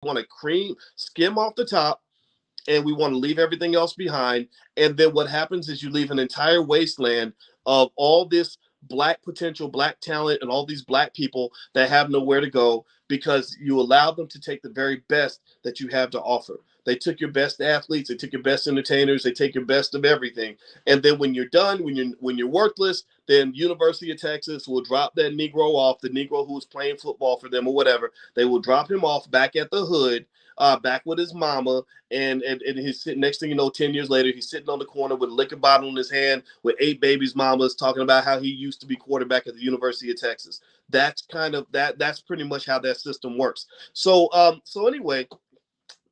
want to skim off the top, and we want to leave everything else behind. And then what happens is you leave an entire wasteland of all this black potential, black talent, and all these black people that have nowhere to go because you allowed them to take the very best that you have to offer. They took your best athletes, they took your best entertainers, they take your best of everything. And then when you're done, when you're worthless, then University of Texas will drop that Negro off, the Negro who was playing football for them or whatever. They will drop him off back at the hood, back with his mama, and he's sitting, next thing you know, 10 years later, he's sitting on the corner with a liquor bottle in his hand with 8 babies mamas talking about how he used to be quarterback at the University of Texas. That's pretty much how that system works. So anyway,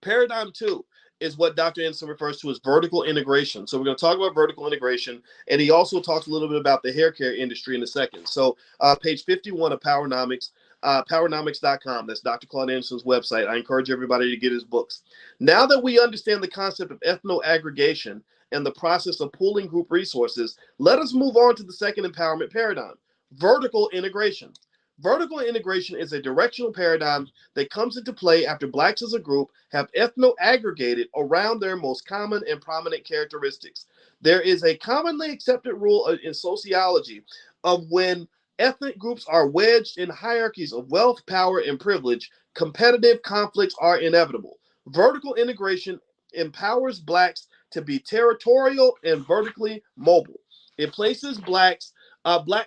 paradigm two is what Dr. Anderson refers to as vertical integration. So we're going to talk about vertical integration, and he also talks a little bit about the hair care industry in a second. So page 51 of Powernomics, powernomics.com. That's Dr. Claude Anderson's website. I encourage everybody to get his books. Now that we understand the concept of ethno-aggregation and the process of pooling group resources, let us move on to the second empowerment paradigm, vertical integration. Vertical integration is a directional paradigm that comes into play after blacks as a group have ethno-aggregated around their most common and prominent characteristics. There is a commonly accepted rule in sociology of when ethnic groups are wedged in hierarchies of wealth, power, and privilege, competitive conflicts are inevitable. Vertical integration empowers blacks to be territorial and vertically mobile. It places black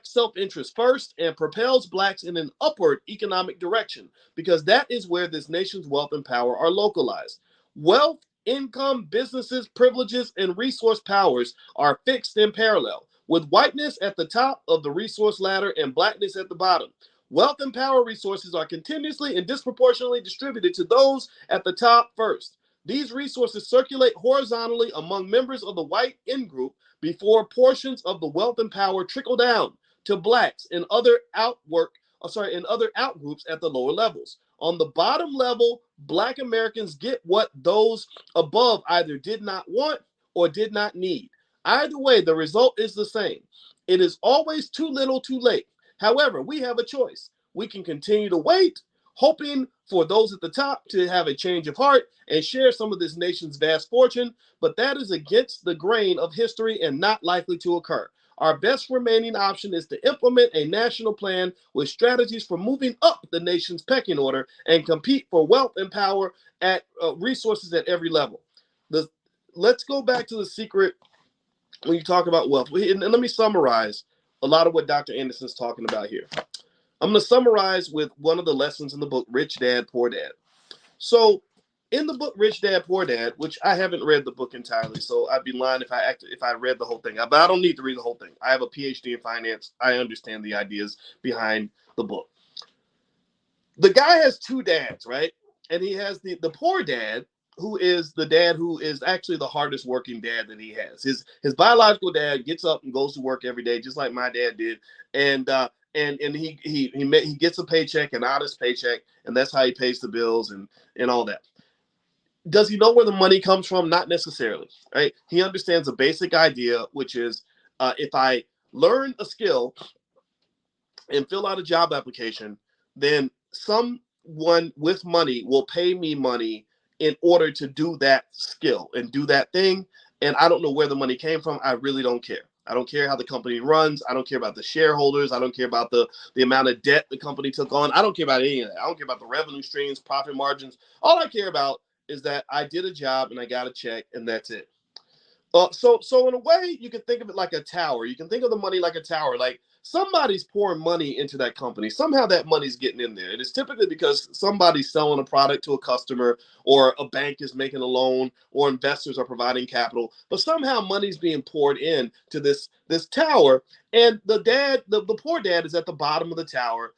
self-interest first and propels blacks in an upward economic direction because that is where this nation's wealth and power are localized. Wealth, income, businesses, privileges, and resource powers are fixed in parallel, with whiteness at the top of the resource ladder and blackness at the bottom. Wealth and power resources are continuously and disproportionately distributed to those at the top first. These resources circulate horizontally among members of the white in-group before portions of the wealth and power trickle down to blacks and other outgroups at the lower levels. On the bottom level, black Americans get what those above either did not want or did not need. Either way, the result is the same. It is always too little, too late. However, we have a choice. We can continue to wait, hoping for those at the top to have a change of heart and share some of this nation's vast fortune, but that is against the grain of history and not likely to occur. Our best remaining option is to implement a national plan with strategies for moving up the nation's pecking order and compete for wealth and power at resources at every level. Let's go back to the secret when you talk about wealth. And let me summarize a lot of what Dr. Anderson's talking about here. I'm going to summarize with one of the lessons in the book, Rich Dad, Poor Dad. So in the book, Rich Dad, Poor Dad, which I haven't read the book entirely, so I'd be lying if I read the whole thing. But I don't need to read the whole thing. I have a PhD in finance. I understand the ideas behind the book. The guy has two dads, right? And he has the poor dad, who is the dad who is actually the hardest working dad that he has. His biological dad gets up and goes to work every day, just like my dad did, and he gets a paycheck, an honest paycheck, and that's how he pays the bills and all that. Does he know where the money comes from? Not necessarily, right? He understands a basic idea, which is if I learn a skill and fill out a job application, then someone with money will pay me money in order to do that skill and do that thing. And I don't know where the money came from. I really don't care. I don't care how the company runs. I don't care about the shareholders. I don't care about the amount of debt the company took on. I don't care about any of that. I don't care about the revenue streams, profit margins. All I care about is that I did a job and I got a check, and that's it. So in a way, you can think of it like a tower. You can think of the money like a tower. Like somebody's pouring money into that company. Somehow that money's getting in there. And it's typically because somebody's selling a product to a customer, or a bank is making a loan, or investors are providing capital. But somehow money's being poured in to this tower. And the poor dad is at the bottom of the tower,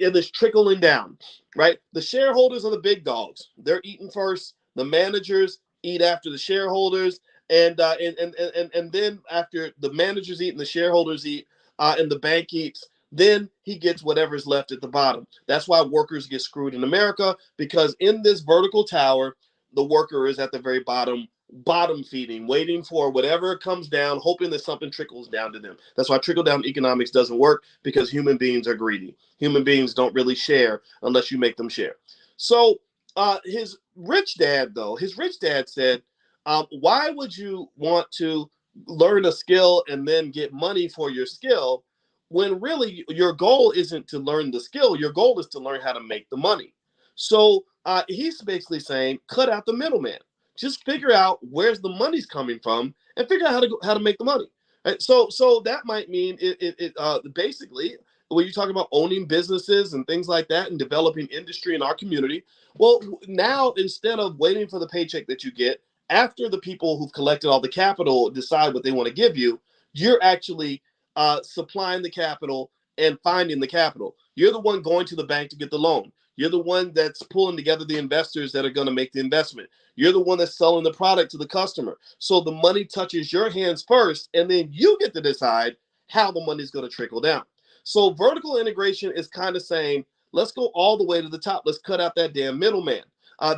and it's trickling down, right? The shareholders are the big dogs. They're eating first. The managers eat after the shareholders. And then after the managers eat and the shareholders eat and the bank eats, then he gets whatever's left at the bottom. That's why workers get screwed in America, because in this vertical tower, the worker is at the very bottom feeding, waiting for whatever comes down, hoping that something trickles down to them. That's why trickle down economics doesn't work, because human beings are greedy. Human beings don't really share unless you make them share. So His rich dad, though, his rich dad said, why would you want to learn a skill and then get money for your skill when really your goal isn't to learn the skill? Your goal is to learn how to make the money. So he's basically saying, cut out the middleman. Just figure out where's the money's coming from and figure out how to make the money. Right? So that might mean basically when you talk about owning businesses and things like that and developing industry in our community, well, now instead of waiting for the paycheck that you get after the people who've collected all the capital decide what they want to give you, you're actually supplying the capital and finding the capital. You're the one going to the bank to get the loan. You're the one that's pulling together the investors that are going to make the investment. You're the one that's selling the product to the customer. So the money touches your hands first, and then you get to decide how the money is going to trickle down. So vertical integration is kind of saying, let's go all the way to the top. Let's cut out that damn middleman.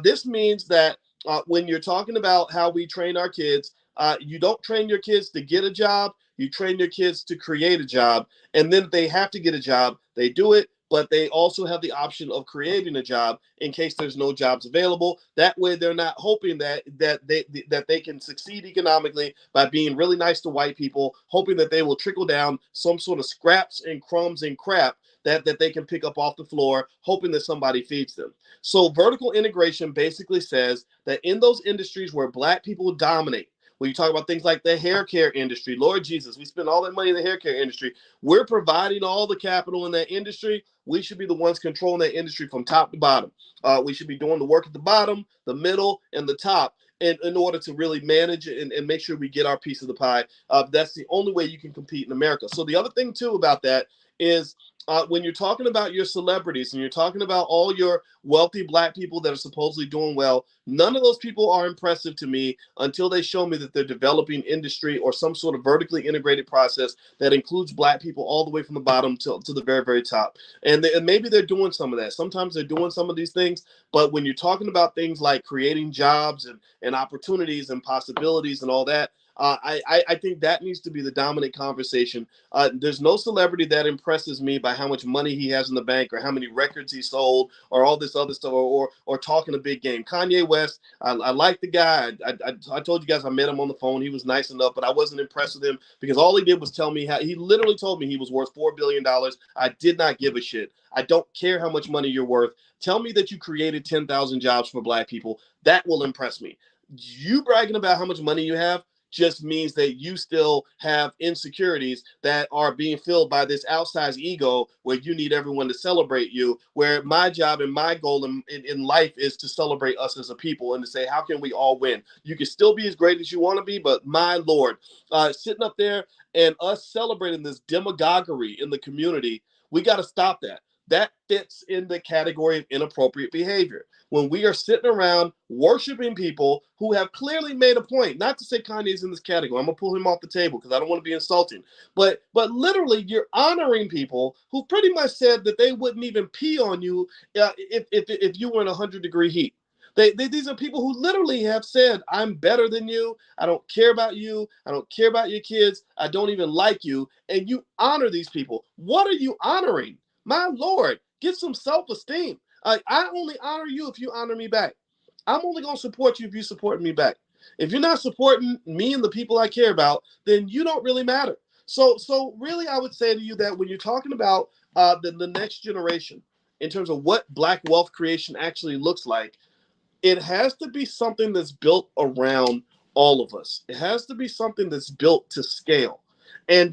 This means that when you're talking about how we train our kids, you don't train your kids to get a job. You train your kids to create a job. And then if they have to get a job, they do it. But they also have the option of creating a job in case there's no jobs available. That way, they're not hoping that they can succeed economically by being really nice to white people, hoping that they will trickle down some sort of scraps and crumbs and crap that they can pick up off the floor, hoping that somebody feeds them. So vertical integration basically says that in those industries where black people dominate, when you talk about things like the hair care industry, Lord Jesus, we spend all that money in the hair care industry. We're providing all the capital in that industry. We should be the ones controlling that industry from top to bottom. We should be doing the work at the bottom, the middle, and the top in order to really manage and make sure we get our piece of the pie. That's the only way you can compete in America. So the other thing, too, about that is when you're talking about your celebrities and you're talking about all your wealthy black people that are supposedly doing well, none of those people are impressive to me until they show me that they're developing industry or some sort of vertically integrated process that includes black people all the way from the bottom to the very, very top. And maybe they're doing some of that. Sometimes they're doing some of these things. But when you're talking about things like creating jobs and opportunities and possibilities and all that, I think that needs to be the dominant conversation. There's no celebrity that impresses me by how much money he has in the bank or how many records he sold or all this other stuff or talking a big game. Kanye West, I like the guy. I told you guys I met him on the phone. He was nice enough, but I wasn't impressed with him because all he did was tell me he literally told me he was worth $4 billion. I did not give a shit. I don't care how much money you're worth. Tell me that you created 10,000 jobs for black people. That will impress me. You bragging about how much money you have just means that you still have insecurities that are being filled by this outsized ego where you need everyone to celebrate you, where my job and my goal in life is to celebrate us as a people and to say, how can we all win? You can still be as great as you want to be, but my Lord, sitting up there and us celebrating this demagoguery in the community, we got to stop that. That fits in the category of inappropriate behavior. When we are sitting around worshiping people who have clearly made a point, not to say Kanye's in this category, I'm gonna pull him off the table because I don't want to be insulting, but literally you're honoring people who pretty much said that they wouldn't even pee on you if you were in 100-degree heat. These are people who literally have said, I'm better than you. I don't care about you. I don't care about your kids. I don't even like you. And you honor these people. What are you honoring? My Lord, get some self-esteem. I only honor you if you honor me back. I'm only going to support you if you support me back. If you're not supporting me and the people I care about, then you don't really matter. So really, I would say to you that when you're talking about the next generation, in terms of what Black wealth creation actually looks like, it has to be something that's built around all of us. It has to be something that's built to scale. And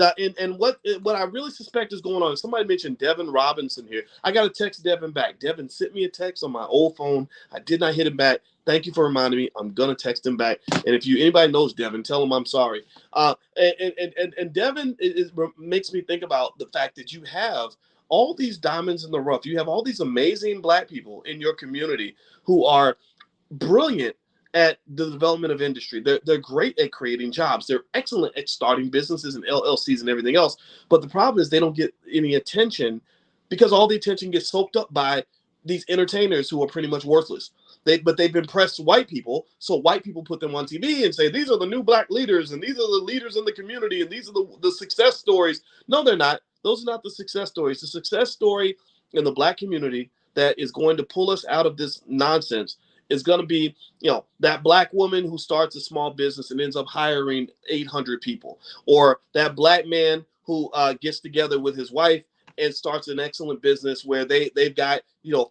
what I really suspect is going on. Somebody mentioned Devin Robinson here. I got to text Devin back. Devin sent me a text on my old phone. I did not hit him back. Thank you for reminding me. I'm gonna text him back. And if anybody knows Devin, tell him I'm sorry. And Devin makes me think about the fact that you have all these diamonds in the rough. You have all these amazing Black people in your community who are brilliant at the development of industry. They're great at creating jobs. They're excellent at starting businesses and LLCs and everything else. But the problem is they don't get any attention because all the attention gets soaked up by these entertainers who are pretty much worthless. But they've impressed white people, so white people put them on TV and say, these are the new Black leaders, and these are the leaders in the community, and these are the success stories. No, they're not. Those are not the success stories. The success story in the Black community that is going to pull us out of this nonsense is going to be, that black woman who starts a small business and ends up hiring 800 people, or that black man who gets together with his wife and starts an excellent business where they've got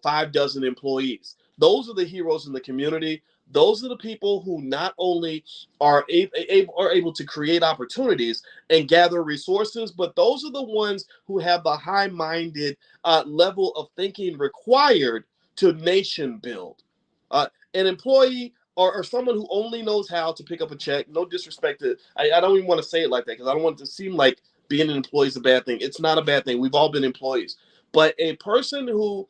5 dozen employees. Those are the heroes in the community. Those are the people who not only are able to create opportunities and gather resources, but those are the ones who have the high-minded level of thinking required to nation build. An employee or someone who only knows how to pick up a check, no disrespect to, I don't even want to say it like that because I don't want it to seem like being an employee is a bad thing. It's not a bad thing. We've all been employees. But a person who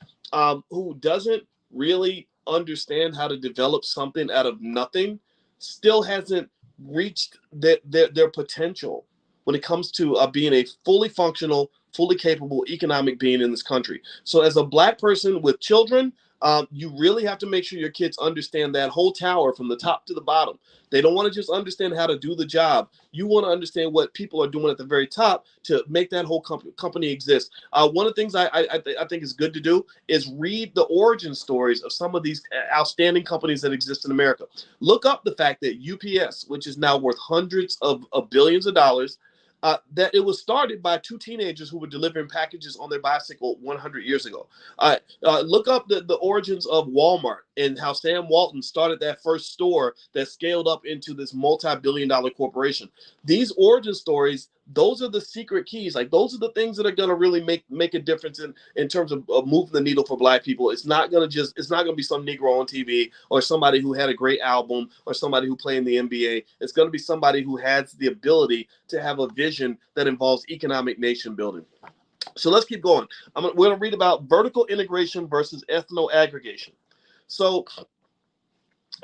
doesn't really understand how to develop something out of nothing still hasn't reached their potential when it comes to being a fully functional, fully capable economic being in this country. So as a black person with children, you really have to make sure your kids understand that whole tower from the top to the bottom. They don't want to just understand how to do the job. You want to understand what people are doing at the very top to make that whole company exist. One of the things I think is good to do is read the origin stories of some of these outstanding companies that exist in America. Look up the fact that UPS, which is now worth hundreds of billions of dollars, that it was started by 2 teenagers who were delivering packages on their bicycle 100 years ago. Look up the origins of Walmart and how Sam Walton started that first store that scaled up into this multi-billion-dollar corporation. These origin stories, those are the secret keys. Like, those are the things that are going to really make a difference in terms of moving the needle for black people. It's not going to be some Negro on TV or somebody who had a great album or somebody who played in the NBA. It's going to be somebody who has the ability to have a vision that involves economic nation building. So let's keep going. We're going to read about vertical integration versus ethno-aggregation. So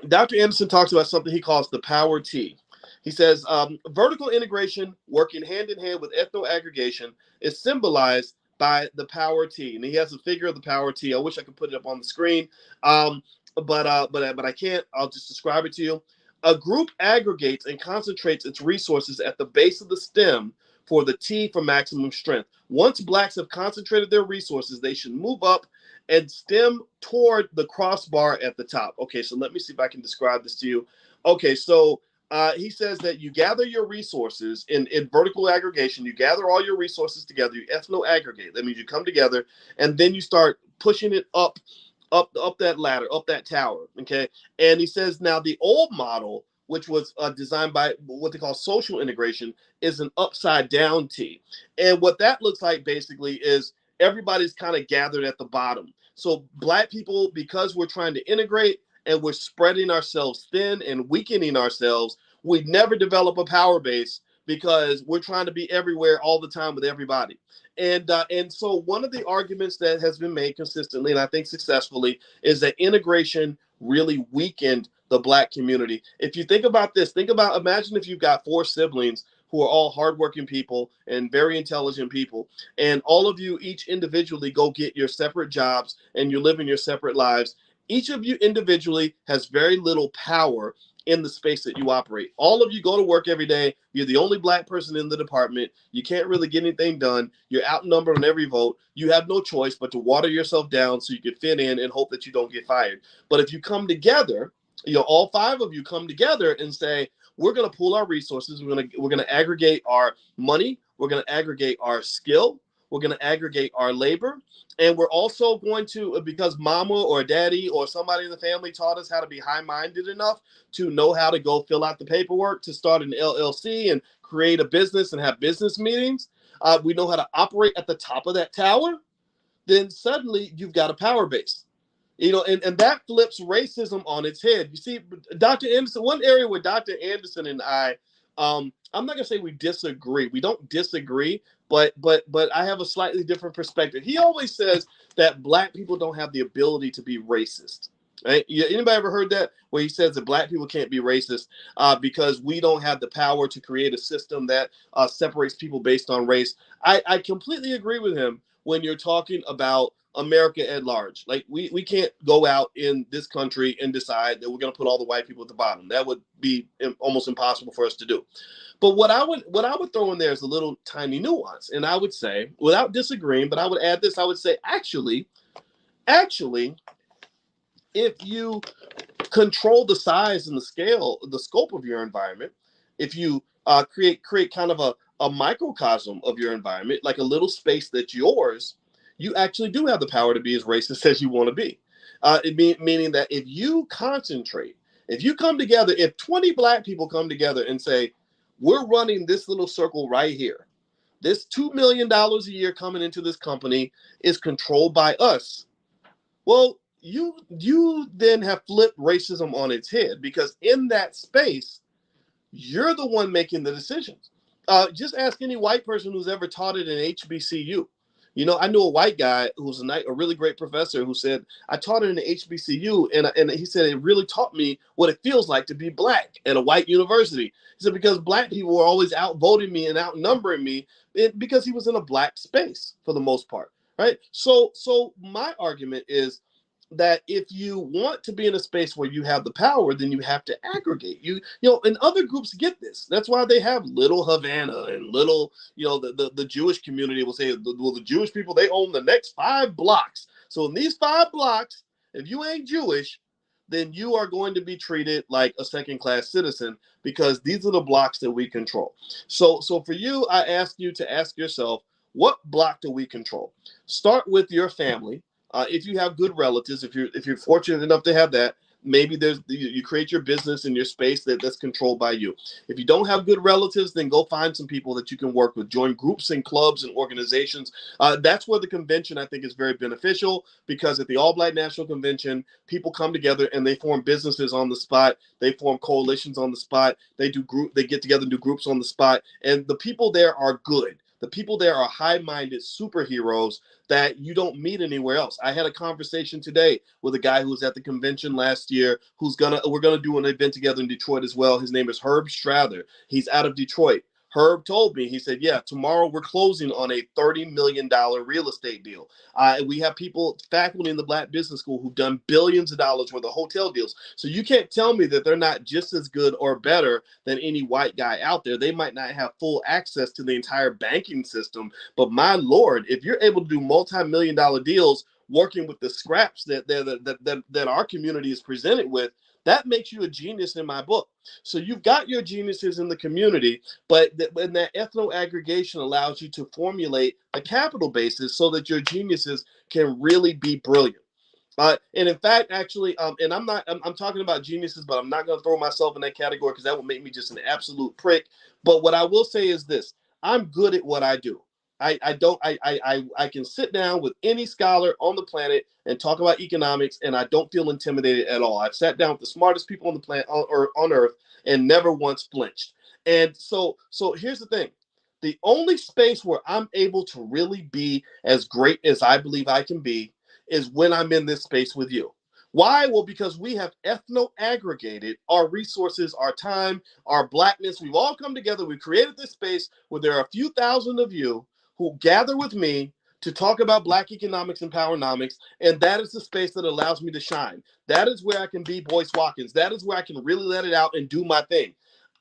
Dr. Anderson talks about something he calls the power T. He says vertical integration working hand in hand with ethno-aggregation is symbolized by the power T. And he has a figure of the power T. I wish I could put it up on the screen, but I can't. I'll just describe it to you. A group aggregates and concentrates its resources at the base of the stem for the T for maximum strength. Once blacks have concentrated their resources, they should move up and stem toward the crossbar at the top. Okay, so let me see if I can describe this to you. Okay, so he says that you gather your resources in vertical aggregation. You gather all your resources together. You ethno-aggregate. That means you come together, and then you start pushing it up that ladder, up that tower. Okay, and he says now the old model, which was designed by what they call social integration, is an upside down T. And what that looks like basically is everybody's kind of gathered at the bottom. So black people, because we're trying to integrate and we're spreading ourselves thin and weakening ourselves, we never develop a power base because we're trying to be everywhere all the time with everybody. And so one of the arguments that has been made consistently, and I think successfully, is that integration really weakened the black community. If you think about this, imagine if you've got 4 siblings who are all hardworking people and very intelligent people, and all of you each individually go get your separate jobs and you're living your separate lives. Each of you individually has very little power in the space that you operate. All of you go to work every day. You're the only black person in the department. You can't really get anything done. You're outnumbered on every vote. You have no choice but to water yourself down so you can fit in and hope that you don't get fired. But if you come together, all 5 of you come together and say, we're going to pool our resources. We're going to aggregate our money. We're going to aggregate our skill. We're going to aggregate our labor. And we're also going to, because mama or daddy or somebody in the family taught us how to be high-minded enough to know how to go fill out the paperwork to start an LLC and create a business and have business meetings. We know how to operate at the top of that tower. Then suddenly you've got a power base. And that flips racism on its head. You see, Dr. Anderson, one area where Dr. Anderson and I, I'm not gonna say we disagree. We don't disagree, but I have a slightly different perspective. He always says that black people don't have the ability to be racist. Right? Anybody ever heard that? Where he says that black people can't be racist because we don't have the power to create a system that separates people based on race. I completely agree with him when you're talking about America at large. Like we can't go out in this country and decide that we're going to put all the white people at the bottom. That would be almost impossible for us to do. But what I would throw in there is a little tiny nuance. And I would say, without disagreeing, but I would add this, I would say, actually, Actually, if you control the size and the scale, the scope of your environment, if you create kind of a microcosm of your environment, like a little space that's yours, you actually do have the power to be as racist as you want to be. Meaning that if you concentrate, if you come together, if 20 black people come together and say, we're running this little circle right here, this $2 million a year coming into this company is controlled by us. Well, you then have flipped racism on its head, because in that space, you're the one making the decisions. Just ask any white person who's ever taught at an HBCU. You know, I knew a white guy who was a really great professor who said, I taught at an HBCU, and he said it really taught me what it feels like to be black at a white university. He said, because black people were always outvoting me and outnumbering me, because he was in a black space for the most part, right? So my argument is that if you want to be in a space where you have the power, then you have to aggregate. And other groups get this. That's why they have Little Havana and little, the Jewish community will say, well, the Jewish people, they own the next 5 blocks. So in these 5 blocks, if you ain't Jewish, then you are going to be treated like a second-class citizen, because these are the blocks that we control. So for you, I ask you to ask yourself, what block do we control? Start with your family. If you have good relatives, if you're fortunate enough to have that, maybe you create your business in your space that's controlled by you. If you don't have good relatives, then go find some people that you can work with. Join groups and clubs and organizations. That's where the convention, I think, is very beneficial, because at the All Black National Convention, people come together and they form businesses on the spot. They form coalitions on the spot. They get together and do groups on the spot. And the people there are good. The people there are high-minded superheroes that you don't meet anywhere else. I had a conversation today with a guy who was at the convention last year, we're gonna do an event together in Detroit as well. His name is Herb Strather. He's out of Detroit. Herb told me, he said, yeah, tomorrow we're closing on a $30 million real estate deal. We have faculty in the Black Business School who've done billions of dollars worth of hotel deals. So you can't tell me that they're not just as good or better than any white guy out there. They might not have full access to the entire banking system, but my Lord, if you're able to do multi-million-dollar deals working with the scraps that our community is presented with, that makes you a genius in my book. So you've got your geniuses in the community, but that ethno aggregation allows you to formulate a capital basis so that your geniuses can really be brilliant. And in fact, actually, and I'm talking about geniuses, but I'm not going to throw myself in that category, because that would make me just an absolute prick. But what I will say is this: I'm good at what I do. I can sit down with any scholar on the planet and talk about economics, and I don't feel intimidated at all. I've sat down with the smartest people on the planet, or on earth, and never once flinched. And so here's the thing: the only space where I'm able to really be as great as I believe I can be is when I'm in this space with you. Why? Well, because we have ethno aggregated our resources, our time, our blackness. We've all come together. We created this space where there are a few thousand of you who gather with me to talk about Black economics and powernomics, and that is the space that allows me to shine. That is where I can be Boyce Watkins. That is where I can really let it out and do my thing.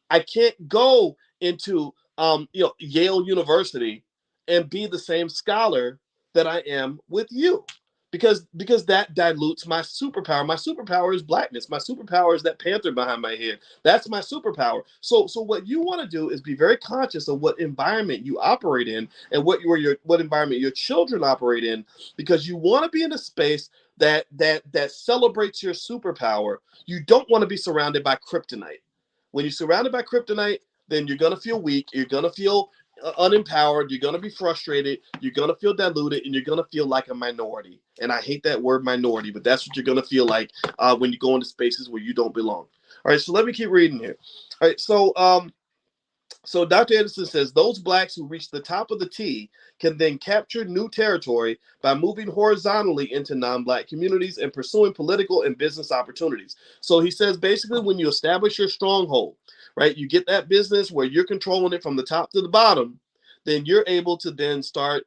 I can't go into Yale University and be the same scholar that I am with you, because that dilutes my superpower. My superpower is blackness. My superpower is that panther behind my head. That's my superpower. So what you want to do is be very conscious of what environment you operate in, and what environment your children operate in, because you want to be in a space that celebrates your superpower. You don't want to be surrounded by kryptonite. When you're surrounded by kryptonite, then you're going to feel weak. You're going to feel unempowered. You're going to be frustrated. You're going to feel diluted, and you're going to feel like a minority. And I hate that word minority, but that's what you're going to feel like when you go into spaces where you don't belong. All right, so let me keep reading here. All right, so Dr. Anderson says those blacks who reach the top of the T can then capture new territory by moving horizontally into non-black communities and pursuing political and business opportunities. So he says basically, when you establish your stronghold, right, you get that business where you're controlling it from the top to the bottom, then you're able to then start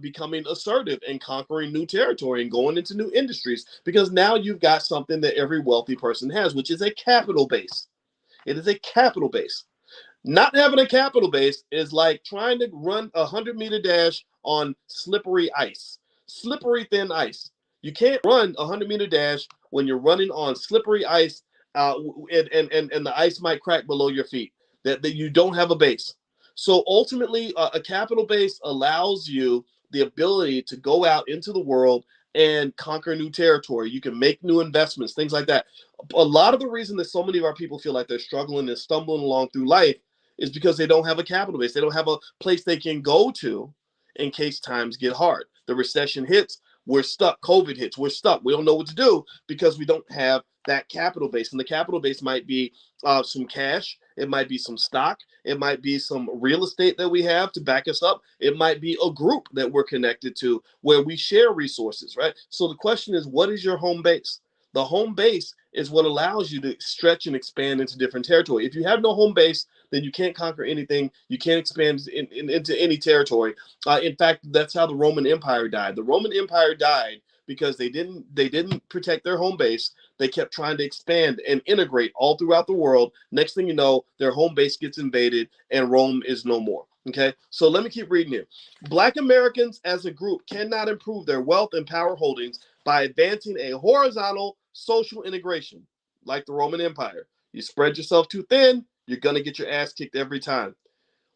becoming assertive and conquering new territory and going into new industries, because now you've got something that every wealthy person has, which is a capital base. It is a capital base. Not having a capital base is like trying to run a 100-meter dash on slippery ice, slippery thin ice. You can't run a 100-meter dash when you're running on slippery ice, and the ice might crack below your feet. That you don't have a base. So ultimately, a capital base allows you the ability to go out into the world and conquer new territory. You can make new investments, things like that. A lot of the reason that so many of our people feel like they're struggling and stumbling along through life is because they don't have a capital base. They don't have a place they can go to in case times get hard. The recession hits, we're stuck. COVID hits, we're stuck. We don't know what to do because we don't have that capital base. And the capital base might be some cash, it might be some stock, it might be some real estate that we have to back us up, it might be a group that we're connected to where we share resources, right? So the question is, what is your home base? The home base is what allows you to stretch and expand into different territory. If you have no home base, then you can't conquer anything. You can't expand into any territory. In fact, that's how the Roman Empire died. The Roman Empire died because they didn't protect their home base. They kept trying to expand and integrate all throughout the world. Next thing you know, their home base gets invaded and Rome is no more. Okay, so let me keep reading here. Black Americans as a group cannot improve their wealth and power holdings by advancing a horizontal social integration like the Roman Empire. You spread yourself too thin, you're going to get your ass kicked every time.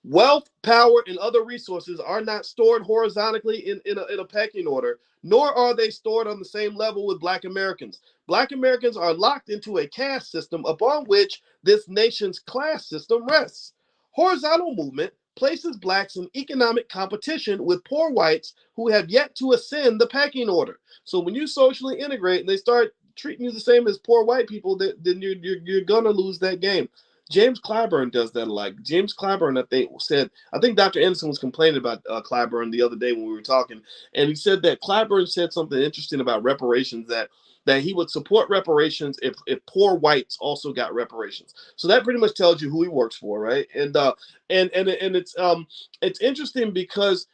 Wealth, power, and other resources are not stored horizontally in a pecking order, nor are they stored on the same level with Black Americans. Black Americans are locked into a caste system upon which this nation's class system rests. Horizontal movement places Blacks in economic competition with poor whites who have yet to ascend the pecking order. So when you socially integrate and they start treating you the same as poor white people, then you're gonna lose that game. James Clyburn does that a lot. James Clyburn, I think Dr. Anderson was complaining about Clyburn the other day when we were talking, and he said that Clyburn said something interesting about reparations, that he would support reparations if poor whites also got reparations. So that pretty much tells you who he works for, right? And it's interesting because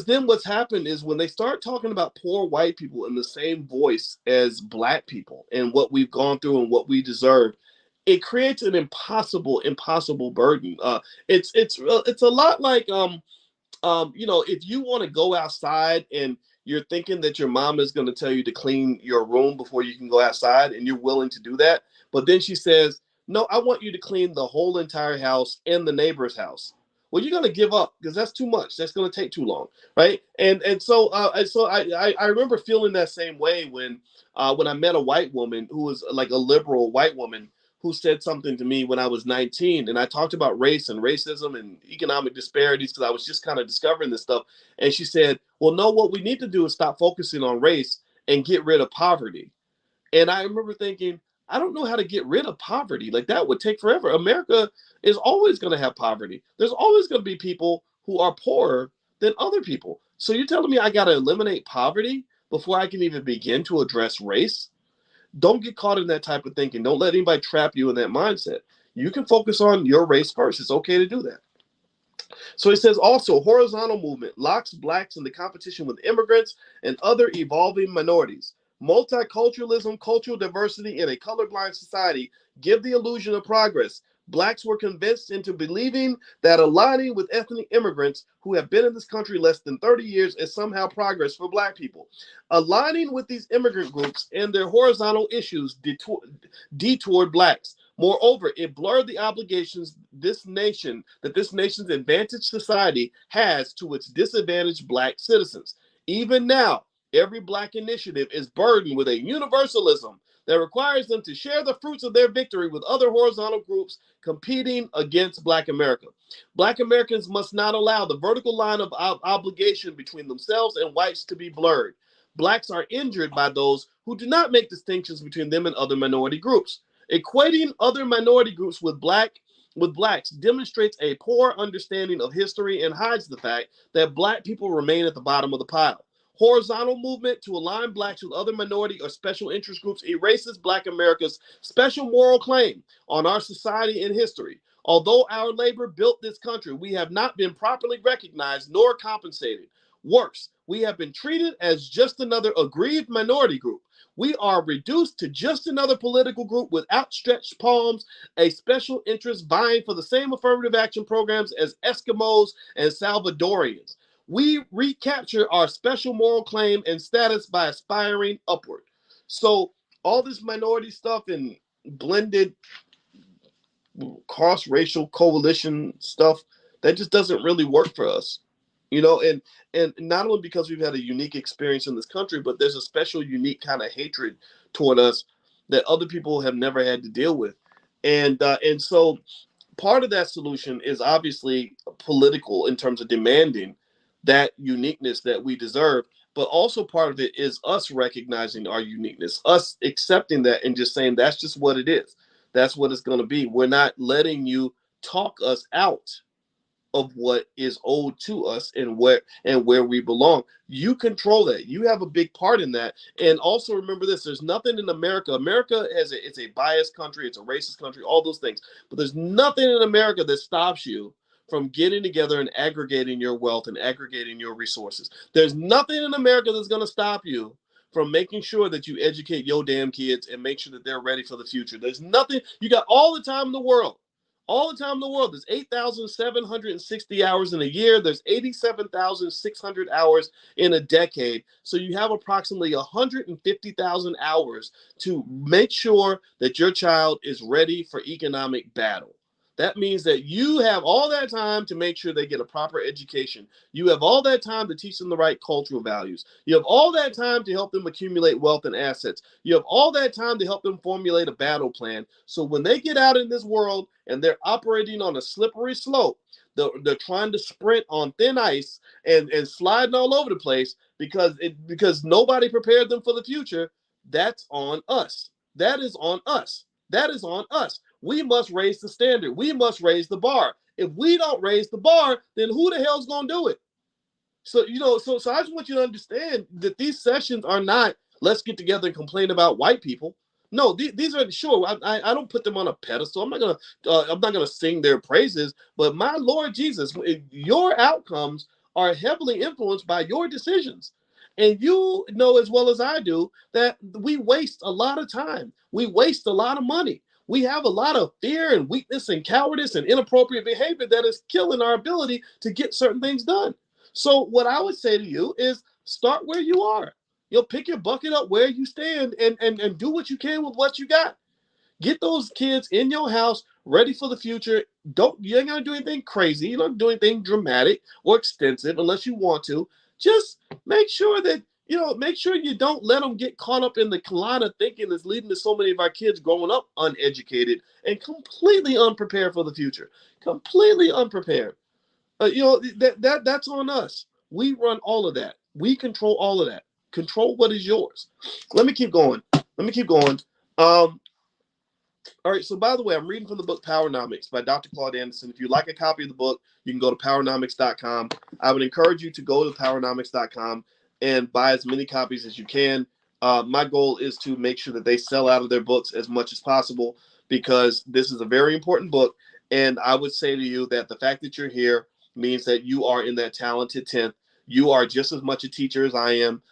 then what's happened is when they start talking about poor white people in the same voice as Black people and what we've gone through and what we deserve, it creates an impossible burden. It's a lot like if you want to go outside and you're thinking that your mom is going to tell you to clean your room before you can go outside, and you're willing to do that, but then she says, "No, I want you to clean the whole entire house and the neighbor's house." Well, you're going to give up because that's too much. That's going to take too long, right? So I remember feeling that same way when I met a white woman who was like a liberal white woman who said something to me when I was 19, and I talked about race and racism and economic disparities because I was just kind of discovering this stuff. And she said, "Well, no, what we need to do is stop focusing on race and get rid of poverty." And I remember thinking, I don't know how to get rid of poverty. Like, that would take forever. America is always going to have poverty. There's always going to be people who are poorer than other people. So you're telling me I got to eliminate poverty before I can even begin to address race? Don't get caught in that type of thinking. Don't let anybody trap you in that mindset. You can focus on your race first. It's okay to do that. So he says also, horizontal movement locks Blacks into competition with immigrants and other evolving minorities. Multiculturalism, cultural diversity in a colorblind society give the illusion of progress. Blacks were convinced into believing that aligning with ethnic immigrants who have been in this country less than 30 years is somehow progress for Black people. Aligning with these immigrant groups and their horizontal issues detoured Blacks. Moreover, it blurred the obligations this nation's advantaged society has to its disadvantaged Black citizens. Even now, every Black initiative is burdened with a universalism that requires them to share the fruits of their victory with other horizontal groups competing against Black America. Black Americans must not allow the vertical line of obligation between themselves and whites to be blurred. Blacks are injured by those who do not make distinctions between them and other minority groups. Equating other minority groups with Blacks demonstrates a poor understanding of history and hides the fact that Black people remain at the bottom of the pile. Horizontal movement to align Blacks with other minority or special interest groups erases Black America's special moral claim on our society and history. Although our labor built this country, we have not been properly recognized nor compensated. Worse, we have been treated as just another aggrieved minority group. We are reduced to just another political group with outstretched palms, a special interest vying for the same affirmative action programs as Eskimos and Salvadorians. We recapture our special moral claim and status by aspiring upward. So all this minority stuff and blended cross-racial coalition stuff, that just doesn't really work for us. And not only because we've had a unique experience in this country, but there's a special unique kind of hatred toward us that other people have never had to deal with. And so part of that solution is obviously political in terms of demanding that uniqueness that we deserve, but also part of it is us recognizing our uniqueness, us accepting that and just saying that's just what it is. That's what it's going to be. We're not letting you talk us out of what is owed to us and where we belong. You control that. You have a big part in that. And also remember this: there's nothing in America. America it's a biased country, it's a racist country, all those things. But there's nothing in America that stops you from getting together and aggregating your wealth and aggregating your resources. There's nothing in America that's going to stop you from making sure that you educate your damn kids and make sure that they're ready for the future. There's nothing. You got all the time in the world. All the time in the world. There's 8,760 hours in a year. There's 87,600 hours in a decade. So you have approximately 150,000 hours to make sure that your child is ready for economic battle. That means that you have all that time to make sure they get a proper education. You have all that time to teach them the right cultural values. You have all that time to help them accumulate wealth and assets. You have all that time to help them formulate a battle plan. So when they get out in this world and they're operating on a slippery slope, they're trying to sprint on thin ice and sliding all over the place because nobody prepared them for the future. That's on us. That is on us. That is on us. We must raise the standard. We must raise the bar. If we don't raise the bar, then who the hell's going to do it? So, so I just want you to understand that these sessions are not, let's get together and complain about white people. No, these are, sure, I don't put them on a pedestal. I'm not gonna sing their praises, but my Lord Jesus, your outcomes are heavily influenced by your decisions. And you know as well as I do that we waste a lot of time. We waste a lot of money. We have a lot of fear and weakness and cowardice and inappropriate behavior that is killing our ability to get certain things done. So what I would say to you is start where you are. Pick your bucket up where you stand and do what you can with what you got. Get those kids in your house ready for the future. You ain't gonna do anything crazy. You don't do anything dramatic or extensive unless you want to. Just make sure that make sure you don't let them get caught up in the line of thinking that's leading to so many of our kids growing up uneducated and completely unprepared for the future. Completely unprepared. That's on us. We run all of that. We control all of that. Control what is yours. Let me keep going. All right, so by the way, I'm reading from the book Powernomics by Dr. Claude Anderson. If you'd like a copy of the book, you can go to powernomics.com. I would encourage you to go to powernomics.com and buy as many copies as you can. My goal is to make sure that they sell out of their books as much as possible because this is a very important book. And I would say to you that the fact that you're here means that you are in that talented 10th. You are just as much a teacher as I am,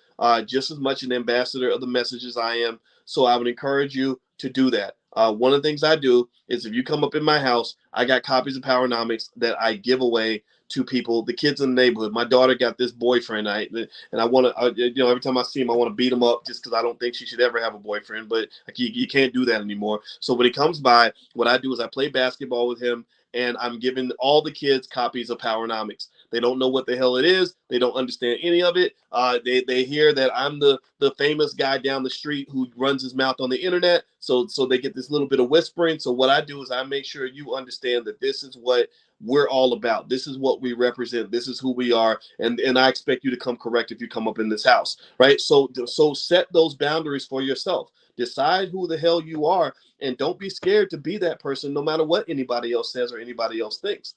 just as much an ambassador of the message as I am. So I would encourage you to do that. One of the things I do is if you come up in my house, I got copies of Powernomics that I give away to people, the kids in the neighborhood. My daughter got this boyfriend, and I want to, every time I see him, I want to beat him up just because I don't think she should ever have a boyfriend. But you can't do that anymore. So when he comes by, what I do is I play basketball with him, and I'm giving all the kids copies of Powernomics. They don't know what the hell it is. They don't understand any of it. They hear that I'm the famous guy down the street who runs his mouth on the internet. So they get this little bit of whispering. So what I do is I make sure you understand that this is what we're all about. This is what we represent. This is who we are. And I expect you to come correct if you come up in this house, right? So set those boundaries for yourself. Decide who the hell you are and don't be scared to be that person no matter what anybody else says or anybody else thinks.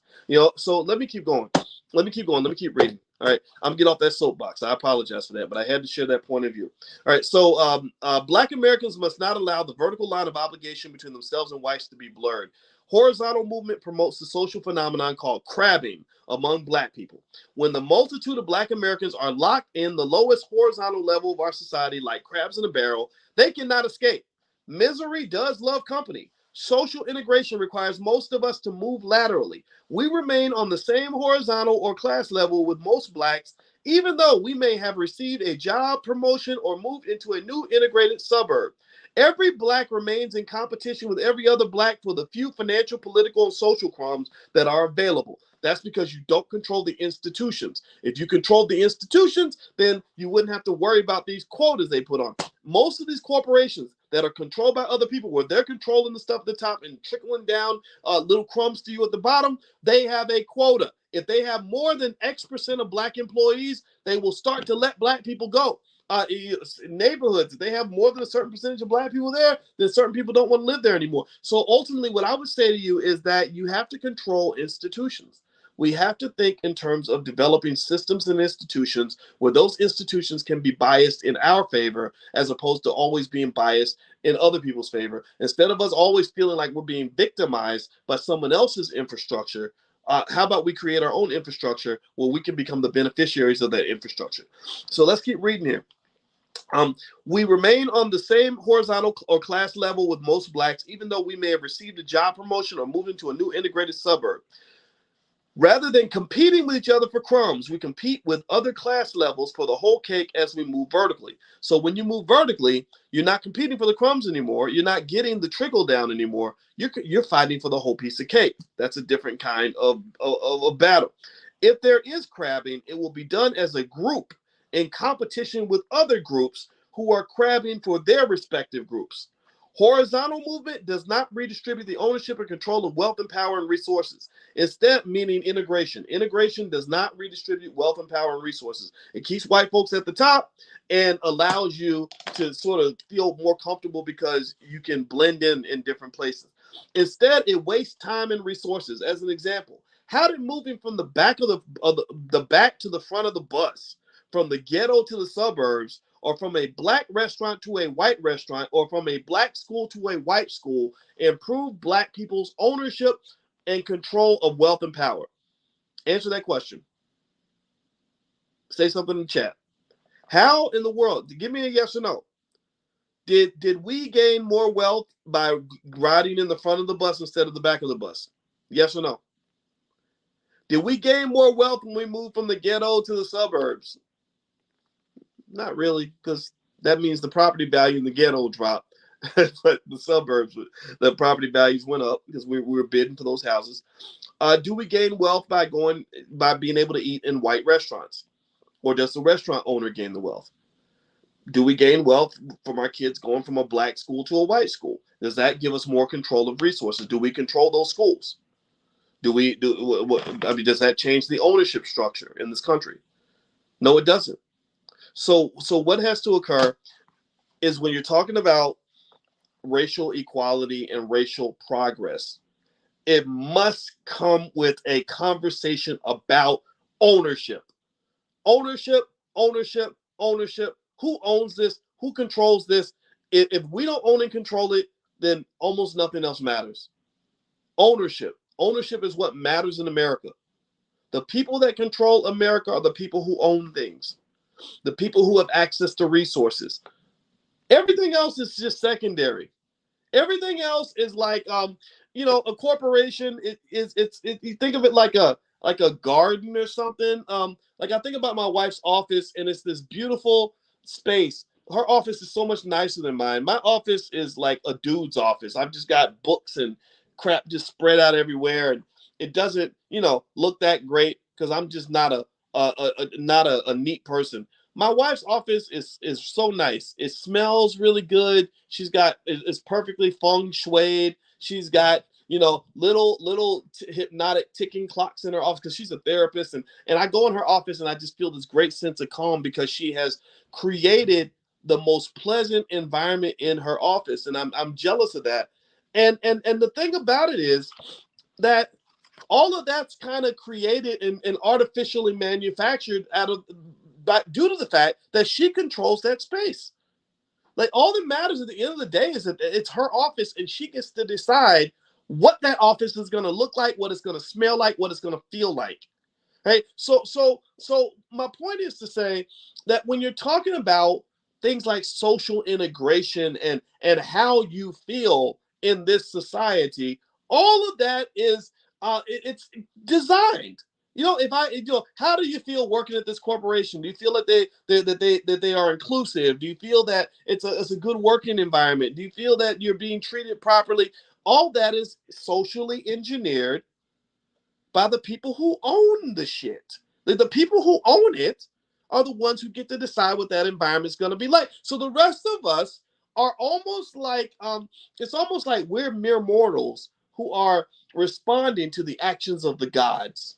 So let me keep going. Let me keep reading. All right. I'm getting off that soapbox. I apologize for that, but I had to share that point of view. All right. So Black Americans must not allow the vertical line of obligation between themselves and whites to be blurred. Horizontal movement promotes the social phenomenon called crabbing among Black people. When the multitude of Black Americans are locked in the lowest horizontal level of our society, like crabs in a barrel, they cannot escape. Misery does love company. Social integration requires most of us to move laterally. We remain on the same horizontal or class level with most blacks, even though we may have received a job promotion or moved into a new integrated suburb. Every black remains in competition with every other black for the few financial, political, and social crumbs that are available. That's because you don't control the institutions. If you controlled the institutions, then you wouldn't have to worry about these quotas they put on. Most of these corporations that are controlled by other people, where they're controlling the stuff at the top and trickling down little crumbs to you at the bottom, they have a quota. If they have more than X% of black employees, they will start to let black people go. Neighborhoods, if they have more than a certain percentage of black people there, then certain people don't want to live there anymore. So ultimately, what I would say to you is that you have to control institutions. We have to think in terms of developing systems and institutions where those institutions can be biased in our favor as opposed to always being biased in other people's favor. Instead of us always feeling like we're being victimized by someone else's infrastructure, how about we create our own infrastructure where we can become the beneficiaries of that infrastructure? So let's keep reading here. We remain on the same horizontal or class level with most blacks, even though we may have received a job promotion or moved into a new integrated suburb. Rather than competing with each other for crumbs, we compete with other class levels for the whole cake as we move vertically. So when you move vertically, you're not competing for the crumbs anymore. You're not getting the trickle down anymore. You're fighting for the whole piece of cake. That's a different kind of battle. If there is crabbing, it will be done as a group in competition with other groups who are crabbing for their respective groups. Horizontal movement does not redistribute the ownership and control of wealth and power and resources. Instead, meaning integration. Integration does not redistribute wealth and power and resources. It keeps white folks at the top and allows you to sort of feel more comfortable because you can blend in different places. Instead, it wastes time and resources. As an example, how did moving from the back of the back to the front of the bus, from the ghetto to the suburbs, or from a black restaurant to a white restaurant, or from a black school to a white school, improve black people's ownership and control of wealth and power? Answer that question. Say something in the chat. How in the world, give me a yes or no, did we gain more wealth by riding in the front of the bus instead of the back of the bus? Yes or no? Did we gain more wealth when we moved from the ghetto to the suburbs? Not really, because that means the property value in the ghetto dropped. But the suburbs, the property values went up because we were bidding for those houses. Do we gain wealth by being able to eat in white restaurants? Or does the restaurant owner gain the wealth? Do we gain wealth from our kids going from a black school to a white school? Does that give us more control of resources? Do we control those schools? Does that change the ownership structure in this country? No, it doesn't. So what has to occur is when you're talking about racial equality and racial progress, it must come with a conversation about ownership. Ownership, ownership, ownership. Who owns this? Who controls this? If we don't own and control it, then almost nothing else matters. Ownership. Ownership is what matters in America. The people that control America are the people who own things, the people who have access to resources. Everything else is just secondary. Everything else is like, a corporation. You think of it like a garden or something. Like I think about my wife's office, and it's this beautiful space. Her office is so much nicer than mine. My office is like a dude's office. I've just got books and crap just spread out everywhere, and it doesn't, look that great because I'm just not a neat person. My wife's office is so nice. It smells really good. It's perfectly feng shuied. She's got little hypnotic ticking clocks in her office because she's a therapist, and I go in her office and I just feel this great sense of calm because she has created the most pleasant environment in her office, and I'm jealous of that. And the thing about it is that all of that's kind of created and artificially manufactured due to the fact that she controls that space. Like all that matters at the end of the day is that it's her office and she gets to decide what that office is going to look like, what it's going to smell like, what it's going to feel like. Right? So my point is to say that when you're talking about things like social integration and how you feel in this society, all of that is it's designed. How do you feel working at this corporation? Do you feel that they are inclusive? Do you feel that it's a good working environment? Do you feel that you're being treated properly? All that is socially engineered by the people who own the shit. The people who own it are the ones who get to decide what that environment's going to be like. So the rest of us are almost like it's almost like we're mere mortals who are responding to the actions of the gods.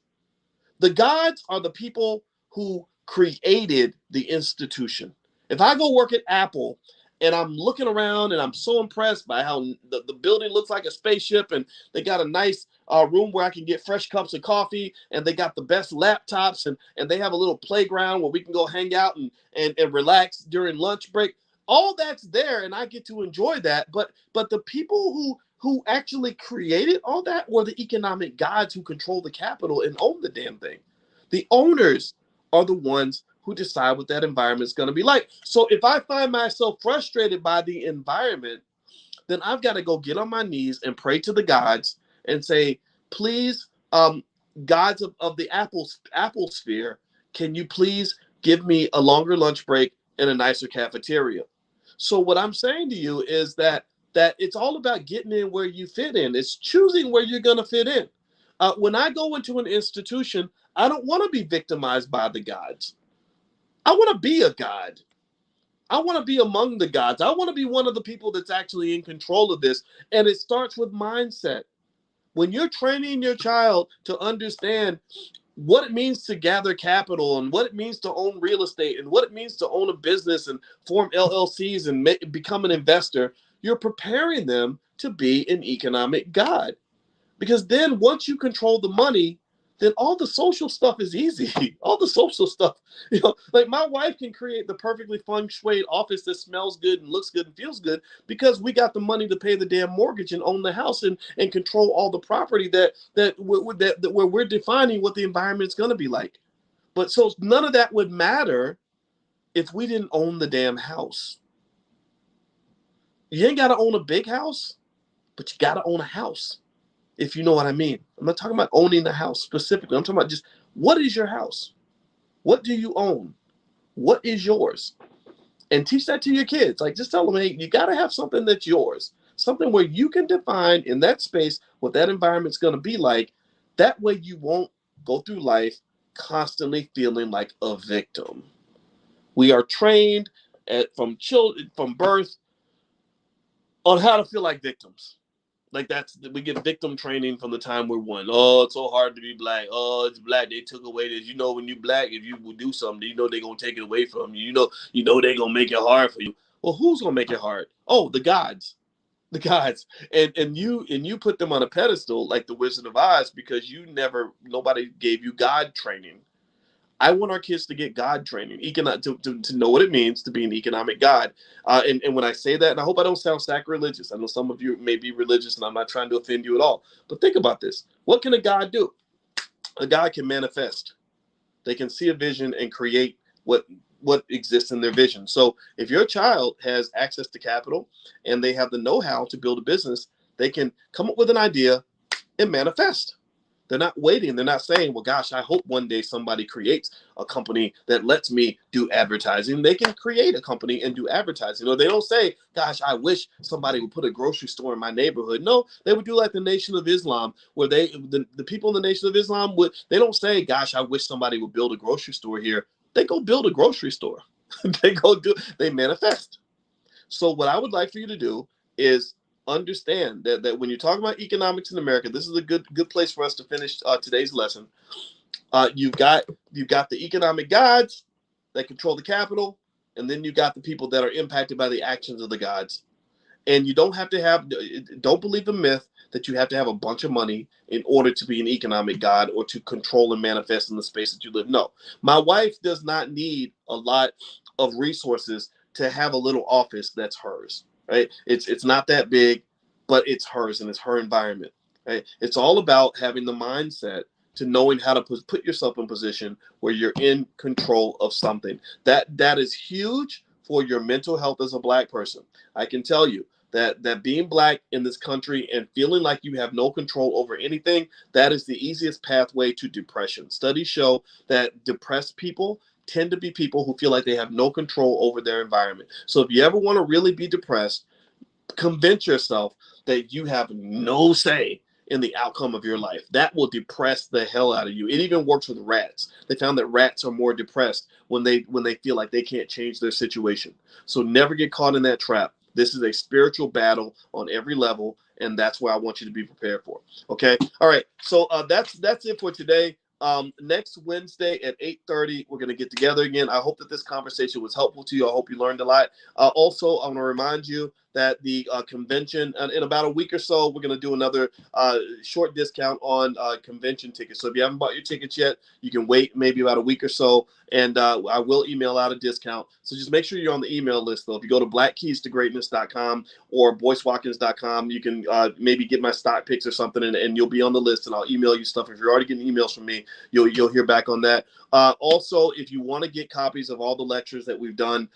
The gods are the people who created the institution. If I go work at Apple and I'm looking around and I'm so impressed by how the building looks like a spaceship, and they got a nice room where I can get fresh cups of coffee, and they got the best laptops, and they have a little playground where we can go hang out and relax during lunch break. All that's there, and I get to enjoy that. But the people who actually created all that were the economic gods who control the capital and own the damn thing. The owners are the ones who decide what that environment is going to be like. So if I find myself frustrated by the environment, then I've got to go get on my knees and pray to the gods and say, please, gods of the Apple sphere, can you please give me a longer lunch break and a nicer cafeteria? So what I'm saying to you is that it's all about getting in where you fit in. It's choosing where you're going to fit in. When I go into an institution, I don't want to be victimized by the gods. I want to be a god. I want to be among the gods. I want to be one of the people that's actually in control of this. And it starts with mindset. When you're training your child to understand what it means to gather capital and what it means to own real estate and what it means to own a business and form LLCs and become an investor, you're preparing them to be an economic god. Because then once you control the money, then all the social stuff is easy. All the social stuff, like my wife can create the perfectly feng shui office that smells good and looks good and feels good because we got the money to pay the damn mortgage and own the house and control all the property that where we're defining what the environment's going to be like. But so none of that would matter if we didn't own the damn house. You ain't got to own a big house, but you got to own a house. If you know what I mean. I'm not talking about owning the house specifically. I'm talking about just, what is your house? What do you own? What is yours? And teach that to your kids. Like, just tell them, hey, you got to have something that's yours. Something where you can define in that space what that environment's going to be like. That way you won't go through life constantly feeling like a victim. We are trained from birth on how to feel like victims. Like we get victim training from the time we're one. Oh, it's so hard to be black. Oh, it's black. They took away this. When you black, if you do something, they're gonna take it away from you. They're gonna make it hard for you. Well, who's gonna make it hard? Oh, the gods. The gods. And you put them on a pedestal like the Wizard of Oz because nobody gave you God training. I want our kids to get God training, to know what it means to be an economic God. And when I say that, and I hope I don't sound sacrilegious. I know some of you may be religious, and I'm not trying to offend you at all. But think about this. What can a God do? A God can manifest. They can see a vision and create what exists in their vision. So if your child has access to capital and they have the know-how to build a business, they can come up with an idea and manifest. They're not waiting. They're not saying, well, gosh, I hope one day somebody creates a company that lets me do advertising. They can create a company and do advertising. Or they don't say, gosh, I wish somebody would put a grocery store in my neighborhood. No, they would do like the Nation of Islam, where the people in the Nation of Islam they don't say, gosh, I wish somebody would build a grocery store here. They go build a grocery store. They manifest. So what I would like for you to do is understand that when you're talking about economics in America, this is a good place for us to finish today's lesson. You've got the economic gods that control the capital, and then you've got the people that are impacted by the actions of the gods. And you don't believe the myth that you have to have a bunch of money in order to be an economic god or to control and manifest in the space that you live. No, my wife does not need a lot of resources to have a little office that's hers. Right? It's not that big, but it's hers and it's her environment. Right? It's all about having the mindset to knowing how to put yourself in position where you're in control of something. That is huge for your mental health as a Black person. I can tell you that being black in this country and feeling like you have no control over anything, that is the easiest pathway to depression. Studies show that depressed people tend to be people who feel like they have no control over their environment. So if you ever want to really be depressed, convince yourself that you have no say in the outcome of your life. That will depress the hell out of you. It even works with rats. They found that rats are more depressed when they feel like they can't change their situation. So never get caught in that trap. This is a spiritual battle on every level, and that's where I want you to be prepared for. Okay. All right. So that's it for today. Next Wednesday at 8:30, we're going to get together again. I hope that this conversation was helpful to you. I hope you learned a lot. Also, I want to remind you that the convention, in about a week or so, we're going to do another short discount on convention tickets. So if you haven't bought your tickets yet, you can wait maybe about a week or so, and I will email out a discount. So just make sure you're on the email list, though. If you go to blackkeystogreatness.com or boycewatkins.com, you can maybe get my stock picks or something, and you'll be on the list, and I'll email you stuff. If you're already getting emails from me, you'll hear back on that. Also, if you want to get copies of all the lectures that we've done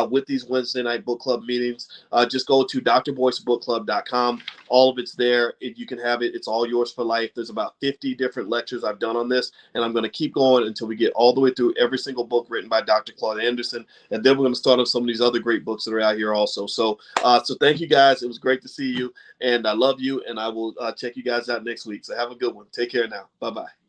with these Wednesday night book club meetings, just go to drboycebookclub.com. All of it's there. You can have it. It's all yours for life. There's about 50 different lectures I've done on this, and I'm going to keep going until we get all the way through every single book written by Dr. Claude Anderson, and then we're going to start on some of these other great books that are out here also. So thank you guys. It was great to see you, and I love you, and I will check you guys out next week. So have a good one. Take care now. Bye-bye.